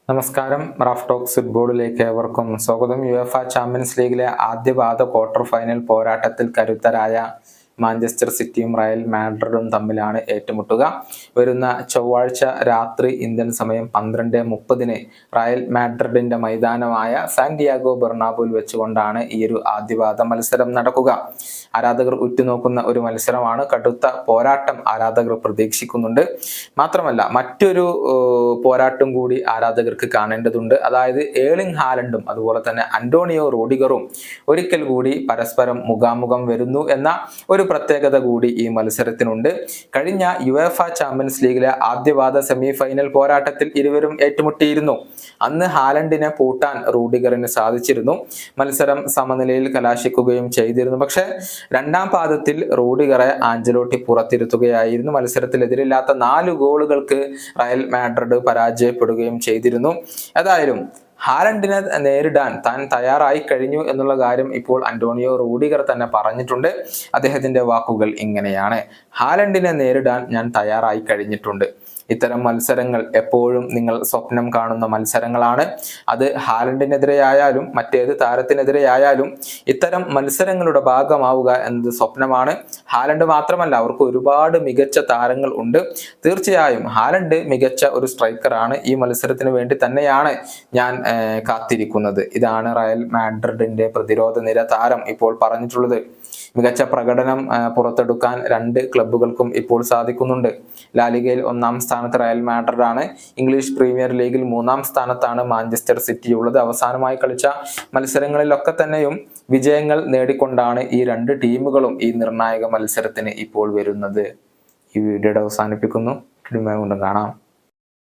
നമസ്കാരം. Raf talks ഫുട്ബോളിലേക്ക് ഏവർക്കും സ്വാഗതം. യുവേഫ ചാമ്പ്യൻസ് ലീഗിലെ ആദ്യപാദ ക്വാർട്ടർ ഫൈനൽ പോരാട്ടത്തിൽ കരുത്തരായ മാഞ്ചസ്റ്റർ സിറ്റിയും റയൽ മാഡ്രിഡും തമ്മിലാണ് ഏറ്റുമുട്ടുക. വരുന്ന ചൊവ്വാഴ്ച രാത്രി ഇന്ത്യൻ സമയം 12:30 റയൽ മാഡ്രിഡിന്റെ മൈതാനമായ സാന്റിയാഗോ ബെർണാബുവിൽ വെച്ചുകൊണ്ടാണ് ഈ ഒരു ആദ്യപാദ മത്സരം നടക്കുക. ആരാധകർ ഉറ്റുനോക്കുന്ന ഒരു മത്സരമാണ്. കടുത്ത പോരാട്ടം ആരാധകർ പ്രതീക്ഷിക്കുന്നുണ്ട്. മാത്രമല്ല മറ്റൊരു പോരാട്ടം കൂടി ആരാധകർക്ക് കാണേണ്ടതുണ്ട്. അതായത് ഏർലിംഗ് ഹാലൻഡും അതുപോലെ തന്നെ അന്റോണിയോ റൂഡിഗറും ഒരിക്കൽ കൂടി പരസ്പരം മുഖാമുഖം വരുന്നു എന്ന ഒരു പ്രത്യേകത കൂടി ഈ മത്സരത്തിനുണ്ട്. കഴിഞ്ഞ യുവേഫ ചാമ്പ്യൻസ് ലീഗിലെ ആദ്യപാദ സെമി ഫൈനൽ പോരാട്ടത്തിൽ ഇരുവരും ഏറ്റുമുട്ടിയിരുന്നു. അന്ന് ഹാലൻഡിനെ പൂട്ടാൻ റൂഡിഗറിന് സാധിച്ചിരുന്നു. മത്സരം സമനിലയിൽ കലാശിക്കുകയും ചെയ്തിരുന്നു. പക്ഷെ രണ്ടാം പാദത്തിൽ റൂഡിഗറെ ആഞ്ചലോട്ടി പുറത്തിരുത്തുകയായിരുന്നു. മത്സരത്തിൽ എതിരില്ലാത്ത 4 ഗോളുകൾക്ക് റയൽ മാഡ്രിഡ് പരാജയപ്പെടുകയും ചെയ്തിരുന്നു. ഏതായാലും ഹാലൻഡിനെ നേരിടാൻ താൻ തയ്യാറായി കഴിഞ്ഞു എന്നുള്ള കാര്യം ഇപ്പോൾ അന്റോണിയോ റൂഡിഗർ തന്നെ പറഞ്ഞിട്ടുണ്ട്. അദ്ദേഹത്തിന്റെ വാക്കുകൾ ഇങ്ങനെയാണ്: ഹാലൻഡിനെ നേരിടാൻ ഞാൻ തയ്യാറായി കഴിഞ്ഞിട്ടുണ്ട്. ഇത്തരം മത്സരങ്ങൾ എപ്പോഴും നിങ്ങൾ സ്വപ്നം കാണുന്ന മത്സരങ്ങളാണ്. അത് ഹാലൻഡിനെതിരെയായാലും മറ്റേത് താരത്തിനെതിരെയായാലും ഇത്തരം മത്സരങ്ങളുടെ ഭാഗമാവുക എന്നത് സ്വപ്നമാണ്. ഹാലൻഡ് മാത്രമല്ല, അവർക്ക് ഒരുപാട് മികച്ച താരങ്ങൾ ഉണ്ട്. തീർച്ചയായും ഹാലൻഡ് മികച്ച ഒരു സ്ട്രൈക്കറാണ്. ഈ മത്സരത്തിന് വേണ്ടി തന്നെയാണ് ഞാൻ കാത്തിരിക്കുന്നത്. ഇതാണ് റയൽ മാഡ്രിഡിന്റെ പ്രതിരോധ നിര താരം ഇപ്പോൾ പറഞ്ഞിട്ടുള്ളത്. മികച്ച പ്രകടനം പുറത്തെടുക്കാൻ 2 ക്ലബ്ബുകൾക്കും ഇപ്പോൾ സാധിക്കുന്നുണ്ട്. ലാലിഗയിൽ 1-ാം സ്ഥാനത്ത് റയൽ മാഡ്രിഡ് ആണ്. ഇംഗ്ലീഷ് പ്രീമിയർ ലീഗിൽ 3-ാം സ്ഥാനത്താണ് മാഞ്ചസ്റ്റർ സിറ്റി ഉള്ളത്. അവസാനമായി കളിച്ച മത്സരങ്ങളിലൊക്കെ തന്നെയും വിജയങ്ങൾ നേടിക്കൊണ്ടാണ് ഈ 2 ടീമുകളും ഈ നിർണായക മത്സരത്തിന് ഇപ്പോൾ വരുന്നത്. ഈ വീഡിയോയുടെ അവസാനിപ്പിക്കുന്നു. കാണാം.